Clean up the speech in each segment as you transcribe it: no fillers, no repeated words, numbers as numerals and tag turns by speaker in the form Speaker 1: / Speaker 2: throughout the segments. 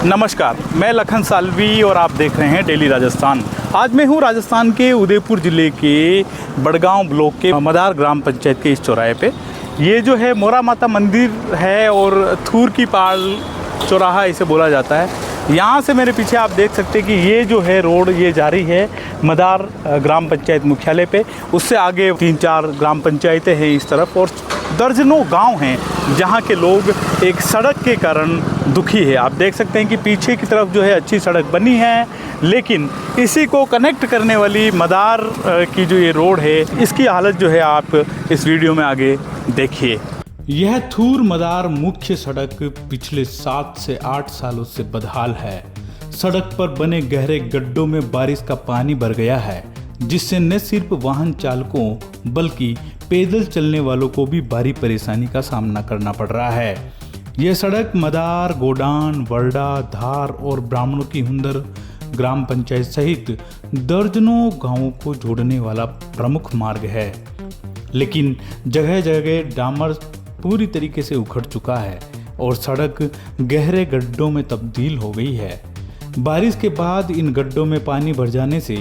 Speaker 1: नमस्कार, मैं लखन सालवी और आप देख रहे हैं डेली राजस्थान। आज मैं हूं राजस्थान के उदयपुर ज़िले के बड़गांव ब्लॉक के मदार ग्राम पंचायत के इस चौराहे पे। ये जो है मोरा माता मंदिर है और थूर की पाल चौराहा इसे बोला जाता है। यहाँ से मेरे पीछे आप देख सकते हैं कि ये जो है रोड ये जा रही है मदार ग्राम पंचायत मुख्यालय पे। उससे आगे 3-4 ग्राम पंचायतें हैं इस तरफ और दर्जनों गांव हैं जहां के लोग एक सड़क के कारण दुखी है। आप देख सकते हैं कि पीछे की तरफ जो है अच्छी सड़क बनी है, लेकिन इसी को कनेक्ट करने वाली मदार की जो ये रोड है इसकी हालत जो है आप इस वीडियो में आगे देखिए। यह थूर मदार मुख्य सड़क पिछले 7 से 8 सालों से बदहाल है। सड़क पर बने गहरे गड्ढों में बारिश का पानी भर गया है, जिससे न सिर्फ वाहन चालकों बल्कि पैदल चलने वालों को भी भारी परेशानी का सामना करना पड़ रहा है। यह सड़क मदार, गोडान, वरडा, धार और ब्राह्मणों की हुंदर ग्राम पंचायत सहित दर्जनों गांवों को जोड़ने वाला प्रमुख मार्ग है, लेकिन जगह जगह डामर पूरी तरीके से उखड़ चुका है और सड़क गहरे गड्ढों में तब्दील हो गई है। बारिश के बाद इन गड्ढों में पानी भर जाने से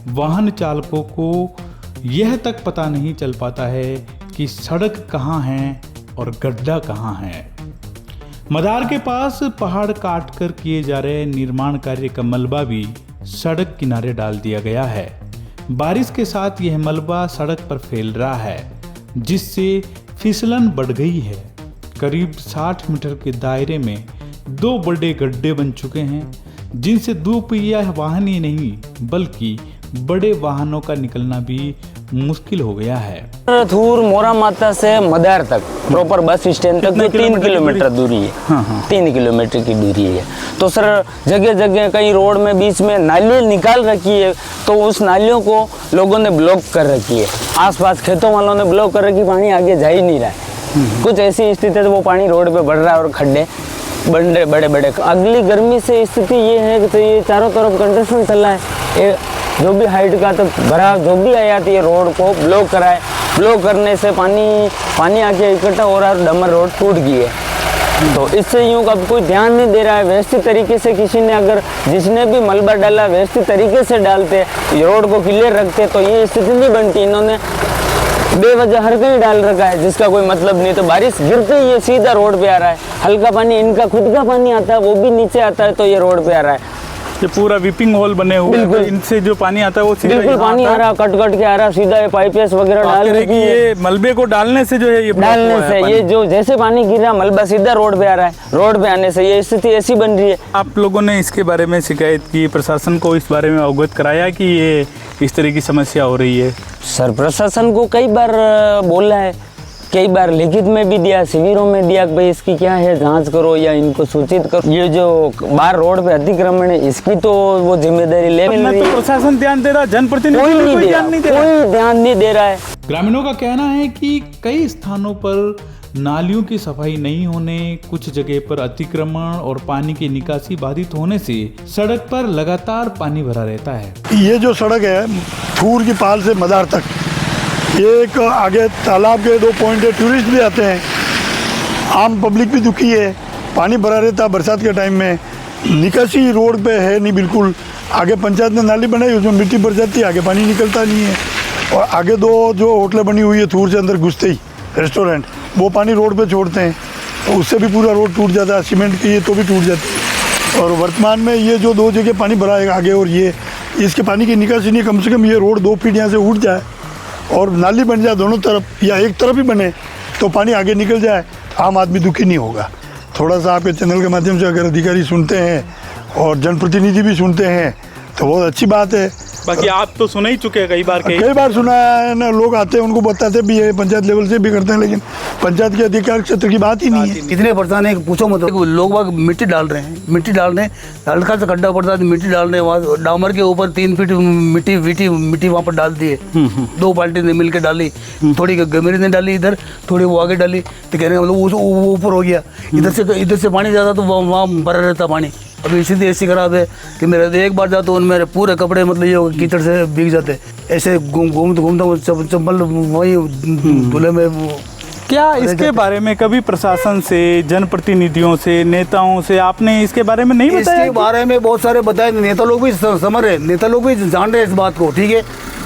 Speaker 1: वाहन चालकों को यह तक पता नहीं चल पाता है कि सड़क कहाँ है और गड्ढा कहाँ है। मदार के पास पहाड़ काट कर किए जा रहे निर्माण कार्य का मलबा भी सड़क किनारे डाल दिया गया है। बारिश के साथ यह मलबा सड़क पर फैल रहा है, जिससे फिसलन बढ़ गई है। करीब 60 मीटर के दायरे में 2 बड़े गड्ढे बन चुके हैं, जिनसे 2 पहिया वाहन ही नहीं बल्कि बड़े वाहनों का निकलना भी मुश्किल हो गया है।
Speaker 2: थूर मोरा माता से मदार तक प्रॉपर बस स्टैंड तक 3 किलोमीटर दूरी है। हाँ। 3 किलोमीटर की दूरी है। तो सर जगह जगह कहीं रोड में बीच में नाली निकाल रखी है, तो उस नालियों को लोगों ने ब्लॉक कर रखी है। आसपास खेतों वालों ने ब्लॉक कर रखी, पानी आगे जा ही नहीं रहा है। कुछ ऐसी स्थिति है तो वो पानी रोड पे बढ़ रहा है और खड्डे बन रहे बड़े बड़े। अगली गर्मी से स्थिति ये है कि तो ये चारों तरफ कंस्ट्रक्शन चल रहा है। जो भी हाइट का तो भरा जो भी आया तो ये रोड को ब्लॉक कराए। ब्लॉक करने से पानी आके इकट्ठा हो रहा है और डमर रोड टूट गई है। तो इससे यूँ अब कोई ध्यान नहीं दे रहा है। व्यवस्थित तरीके से किसी ने अगर जिसने भी मलबा डाला व्यवस्थित तरीके से डालते, रोड को क्लियर रखते तो ये स्थिति नहीं बनती। इन्होंने बेवजह हर कहीं डाल रखा है जिसका कोई मतलब नहीं। तो बारिश गिरते ही ये सीधा रोड पे आ रहा है। हल्का पानी इनका खुद का पानी आता है वो भी नीचे आता है, तो ये रोड पे आ रहा है।
Speaker 1: ये पूरा वीपिंग होल बने हुए हैं, इनसे जो पानी आता है वो सीधा
Speaker 2: बिल्कुल पानी आ रहा, कट के आ रहा, सीधा ये पाइपेस वगैरह डाल रही है।
Speaker 1: ये मलबे को डालने से जो है ये
Speaker 2: डालने से ये जो जैसे पानी गिर रहा मलबा सीधा रोड पे आ रहा है। रोड पे आने से ये स्थिति ऐसी बन रही है।
Speaker 1: आप लोगों ने इसके बारे में शिकायत की, प्रशासन को इस बारे में अवगत कराया कि ये इस तरह की समस्या हो रही है? सर
Speaker 2: प्रशासन को कई बार बोला है, कई बार लिखित में भी दिया, शिविरों में दिया कि भाई इसकी क्या है जांच करो या इनको सूचित करो। ये जो बाहर रोड पे अतिक्रमण है इसकी तो वो जिम्मेदारी ले रही है।
Speaker 1: तो प्रशासन ध्यान दे रहा, जनप्रतिनिधि
Speaker 2: कोई ध्यान नहीं दे रहा है।
Speaker 1: ग्रामीणों का कहना है कि कई स्थानों पर नालियों की सफाई नहीं होने, कुछ जगह पर अतिक्रमण और पानी की निकासी बाधित होने से सड़क पर लगातार पानी भरा रहता है।
Speaker 3: ये जो सड़क है थूर की पाल से मदार तक, ये एक आगे तालाब के 2 पॉइंट है, टूरिस्ट भी आते हैं, आम पब्लिक भी दुखी है। पानी भरा रहता है बरसात के टाइम में, निकासी रोड पे है नहीं बिल्कुल। आगे पंचायत ने नाली बनाई, उसमें मिट्टी भर जाती है, आगे पानी निकलता नहीं है। और आगे 2 जो होटलें बनी हुई है थूर से अंदर घुसते ही रेस्टोरेंट, वो पानी रोड पे छोड़ते हैं, तो उससे भी पूरा रोड टूट जाता है। सीमेंट की ये तो भी टूट जाती है। और वर्तमान में ये जो 2 जगह पानी भरा है आगे और ये इसके पानी की निकासी नहीं, कम से कम ये रोड 2 फीट यहाँ से उठ जाए और नाली बन जाए दोनों तरफ या एक तरफ ही बने तो पानी आगे निकल जाए, आम आदमी दुखी नहीं होगा। थोड़ा सा आपके चैनल के माध्यम से अगर अधिकारी सुनते हैं और जनप्रतिनिधि भी सुनते हैं तो बहुत अच्छी बात है।
Speaker 1: बाकी आप तो सुन ही चुके हैं कई बार
Speaker 3: सुना है ना, लोग आते हैं उनको बताते भी है, पंचायत लेवल से भी करते हैं, लेकिन पंचायत के अधिकार क्षेत्र की बात ही नहीं है।
Speaker 4: कितने परेशान है पूछो मत। लोग बाग मिट्टी डाल रहे हैं, हल्का सा खड्डा पड़ता है मिट्टी डाल रहे हैं। वहाँ डामर के ऊपर 3 फीट मिट्टी वहाँ पर डाल दी है। 2 बाल्टी ने मिल के डाली, थोड़ी गमेरी ने डाली इधर, थोड़ी वो आगे डाली, तो कहने का मतलब ऊपर हो गया। इधर से पानी ज़्यादा तो वहाँ भरा रहता पानी। अभी स्थिति ऐसी खराब है कि मेरे एक बार जाता हूँ मेरे पूरे कपड़े मतलब ये कीचड़ से भीग जाते। ऐसे घूमता चप्पल वही धुले में
Speaker 1: क्या इसके बारे में कभी प्रशासन से, जनप्रतिनिधियों से, नेताओं से आपने इसके बारे में नहीं बताया?
Speaker 4: इसके बारे में बहुत सारे बताए, नेता लोग भी समझ रहे, नेता लोग भी जान रहे हैं इस बात को, ठीक है,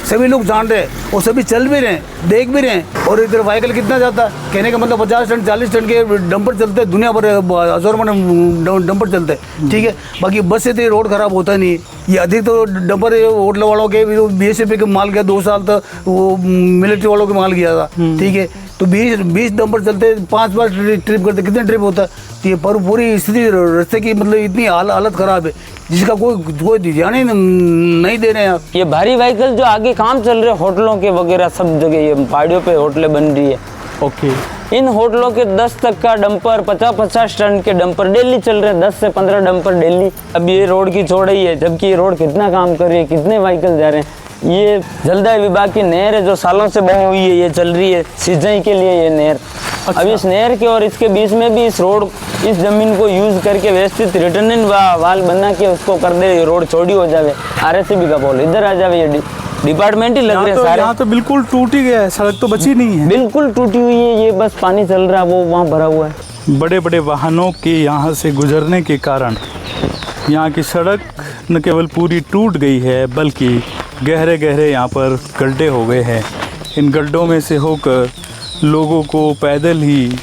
Speaker 4: सभी लोग जान रहे हैं और सभी चल भी रहे हैं, देख भी रहे हैं। और इधर व्हीकल कितना जाता है, कहने का मतलब 50 टन 40 टन के डंपर चलते हैं, दुनिया भर हज़ारों में डंपर चलते हैं, ठीक है। बाकी बस से तो रोड खराब होता नहीं, ये अधिक तो डंपर होटल वालों के, BSF के माल गया 2 साल तक, वो मिलिट्री वालों के माल गया था, ठीक है। तो 20 डंपर चलते, 5 बार ट्रिप करते, कितने ट्रिप होता है? तो ये पर पूरी स्थिति रास्ते की मतलब इतनी हालत ख़राब है जिसका कोई ध्यान ही नहीं दे रहे हैं आप।
Speaker 2: ये भारी व्हीकल जो आगे काम चल रहे हैं होटलों के वगैरह सब जगह, ये पहाड़ियों पे होटलें बन रही है।
Speaker 1: ओके।
Speaker 2: इन होटलों के 10 तक का डंपर, 50-50 टन के डंपर डेली चल रहे हैं, 10 से 15 डंपर डेली। अब ये रोड की चौड़ाई है, जबकि ये रोड कितना काम कर रही है, कितने व्हीकल जा रहे हैं। ये जलदाय विभाग की नहर है जो सालों से बनी हुई है, ये चल रही है सिंचाई के लिए ये नहर।
Speaker 1: अच्छा।
Speaker 2: अब इस नहर के और इसके बीच में भी इस रोड, इस जमीन को यूज करके व्यवस्थित रिटर्निंग वाल बना के उसको कर दे, रोड चौड़ी हो जावे, RSCB का पोल इधर आ जावे। ये डिपार्टमेंट ही लग रहे हैं सारे।
Speaker 1: यहाँ तो बिल्कुल टूट ही गया है, सड़क तो बची नहीं है।
Speaker 2: बिल्कुल टूटी हुई है, ये बस पानी चल रहा है, वो वहाँ भरा हुआ है।
Speaker 1: बड़े बड़े वाहनों के यहाँ से गुजरने के कारण यहाँ की सड़क न केवल पूरी टूट गई है, बल्कि गहरे गहरे यहाँ पर गड्ढे हो गए हैं। इन गड्ढों में से होकर लोगों को पैदल ही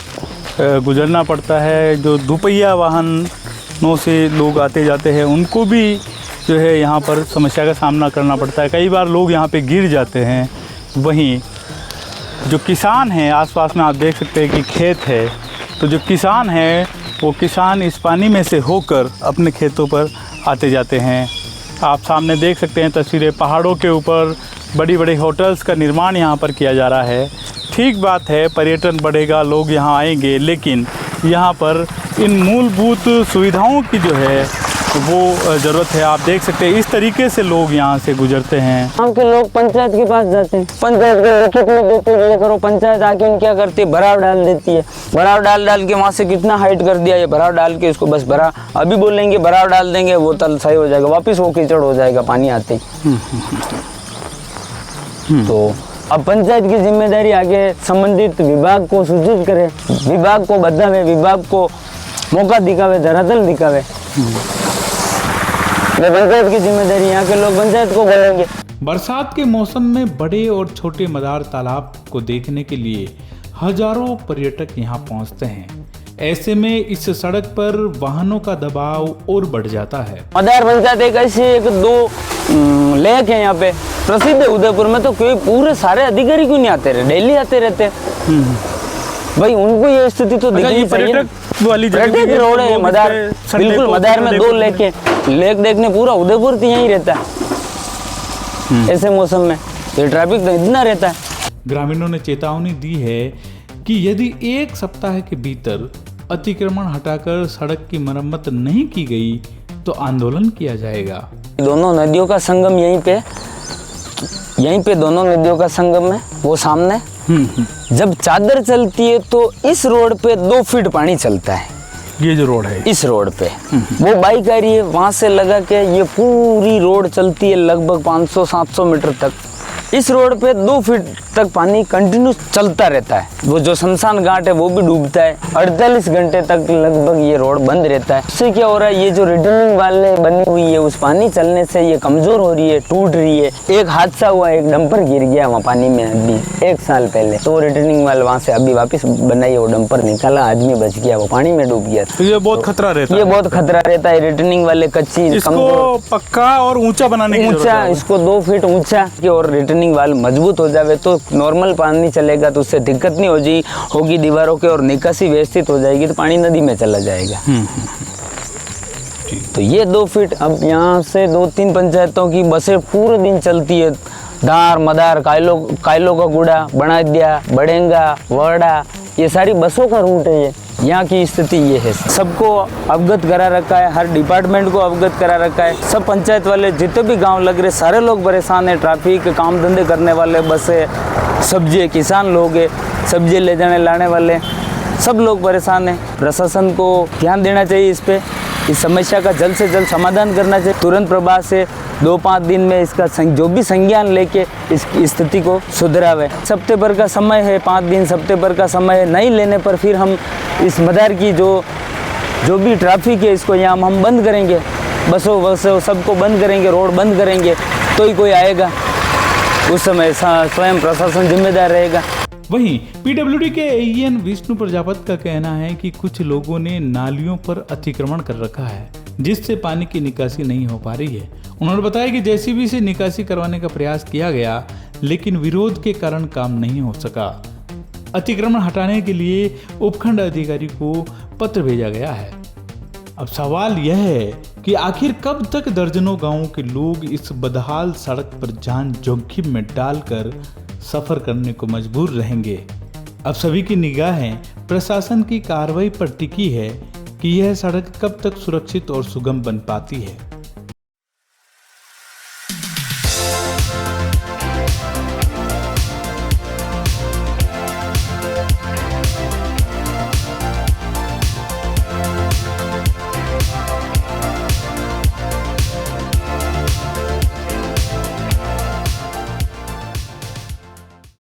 Speaker 1: गुजरना पड़ता है। जो दुपहिया वाहनों से लोग आते जाते हैं उनको भी जो है यहाँ पर समस्या का सामना करना पड़ता है। कई बार लोग यहाँ पे गिर जाते हैं। वहीं जो किसान हैं, आसपास में आप देख सकते हैं कि खेत है, तो जो किसान हैं वो किसान इस पानी में से होकर अपने खेतों पर आते जाते हैं। आप सामने देख सकते हैं तस्वीरें, पहाड़ों के ऊपर बड़ी बड़ी होटल्स का निर्माण यहाँ पर किया जा रहा है। ठीक बात है, पर्यटन बढ़ेगा, लोग यहाँ आएंगे, लेकिन यहाँ पर इन मूलभूत सुविधाओं की जो है वो ज़रूरत है। आप देख सकते हैं इस तरीके से लोग यहाँ से गुजरते हैं।
Speaker 2: गाँव के लोग पंचायत के पास जाते हैं, पंचायत के लिखित में देते हैं ये करो, पंचायत आके उन क्या करती है, भराव डाल देती है। भराव डाल के वहाँ से कितना हाइट कर दिया, ये भराव डाल के इसको बस भरा, अभी बोलेंगे भराव डाल देंगे, वो तल सही हो जाएगा, वापस वो कीचड़ हो जाएगा पानी आते ही। तो अब पंचायत की जिम्मेदारी आगे संबंधित विभाग को सूचित करे, विभाग को बतावे, विभाग को मौका दिखावे, धरातल दिखावे। पंचायत की जिम्मेदारी, यहाँ के लोग पंचायत को बोलेंगे।
Speaker 1: बरसात के मौसम में बड़े और छोटे मदार तालाब को देखने के लिए हजारों पर्यटक यहाँ पहुँचते हैं। ऐसे में इस सड़क पर वाहनों का दबाव और बढ़ जाता है।
Speaker 2: मदार पंचायत एक ऐसी 1-2 लेक है यहाँ पे प्रसिद्ध है उदयपुर में, तो कोई पूरे सारे अधिकारी क्यों नहीं आते रहे, डेली आते रहते भाई, उनको ये स्थिति तो दिखनी चाहिए।
Speaker 1: वाली
Speaker 2: जगह रोड है मदार, बिल्कुल मदार में 2 लेक देखने पूरा उदयपुर तो यहीं रहता है। ऐसे मौसम में ये ट्रैफिक तो इतना रहता है।
Speaker 1: ग्रामीणों ने चेतावनी दी है कि यदि 1 सप्ताह के भीतर अतिक्रमण हटाकर सड़क की मरम्मत नहीं की गई तो आंदोलन किया जाएगा।
Speaker 2: दोनों नदियों का संगम यहीं पे दोनों नदियों का संगम है, वो सामने। जब चादर चलती है तो इस रोड पे 2 फीट पानी चलता है।
Speaker 1: ये जो रोड है,
Speaker 2: इस रोड पे वो बाइक आ रही है, वहां से लगा के ये पूरी रोड चलती है लगभग 500-700 मीटर तक। इस रोड पे 2 फीट तक पानी कंटिन्यू चलता रहता है। वो जो शमशान घाट है वो भी डूबता है। 48 घंटे तक लगभग ये रोड बंद रहता है। उससे क्या हो रहा है, ये जो रिटर्निंग वाले बनी हुई है उस पानी चलने से ये कमजोर हो रही है, टूट रही है। एक हादसा हुआ, एक डंपर गिर गया वहाँ पानी में अभी 1 साल पहले, तो रिटर्निंग वाले वहाँ से अभी वापस बनाई, वो डंपर निकाला, आदमी बच गया, वो पानी में डूब गया।
Speaker 1: तो ये बहुत खतरा रहता है।
Speaker 2: ये बहुत खतरा रहता है। रिटर्निंग वाले कच्ची,
Speaker 1: इसको पक्का और ऊंचा बनाने की जरूरत है।
Speaker 2: इसको 2 फीट ऊंचा और रिटर्निंग वाल मजबूत हो जावे तो नॉर्मल पानी चलेगा, तो उससे दिक्कत नहीं होगी दीवारों के, और निकासी व्यवस्थित हो जाएगी तो पानी नदी में चला जाएगा। तो ये 2 फीट। अब यहाँ से 2-3 पंचायतों की बसें पूरे दिन चलती है, धार, मदार, कायलो का गुड़ा, बनादिया, बड़ेंगा, वर्डा, ये सारी बसों का रूट है। ये यहाँ की स्थिति ये है। सबको अवगत करा रखा है, हर डिपार्टमेंट को अवगत करा रखा है। सब पंचायत वाले जितने भी गांव लग रहे सारे लोग परेशान हैं। ट्रैफिक, काम धंधे करने वाले, बसें, सब्जी, किसान लोग हैं, सब्जी ले जाने लाने वाले, सब लोग परेशान हैं। प्रशासन को ध्यान देना चाहिए इस पे। इस समस्या का जल्द से जल्द समाधान करना चाहिए। तुरंत प्रभाव से 2-5 दिन में इसका जो भी संज्ञान लेके इस स्थिति को सुधरावे। हफ्ते भर का समय है, 5 दिन हफ्ते भर का समय है, नहीं लेने पर फिर हम इस मदार की जो भी ट्रैफिक है इसको यहाँ हम बंद करेंगे, बसों सबको बंद करेंगे, रोड बंद करेंगे, तो ही कोई आएगा। उस समय स्वयं प्रशासन जिम्मेदार रहेगा।
Speaker 1: वहीं पीडब्ल्यूडी के एईएन विष्णु प्रजापत का कहना है कि कुछ लोगों ने नालियों पर अतिक्रमण कर रखा है, जिससे पानी की निकासी नहीं हो पा रही है। उन्होंने बताया कि जेसीबी से निकासी करवाने का प्रयास किया गया, लेकिन विरोध के कारण काम नहीं हो सका। अतिक्रमण हटाने के लिए उपखंड अधिकारी को पत्र भेजा गया है। अब सवाल यह है कि आखिर कब तक दर्जनों गांवों के लोग इस बदहाल सड़क पर जान जोखिम में डालकर सफर करने को मजबूर रहेंगे। अब सभी की निगाहें प्रशासन की कार्रवाई पर टिकी है कि यह सड़क कब तक सुरक्षित और सुगम बन पाती है।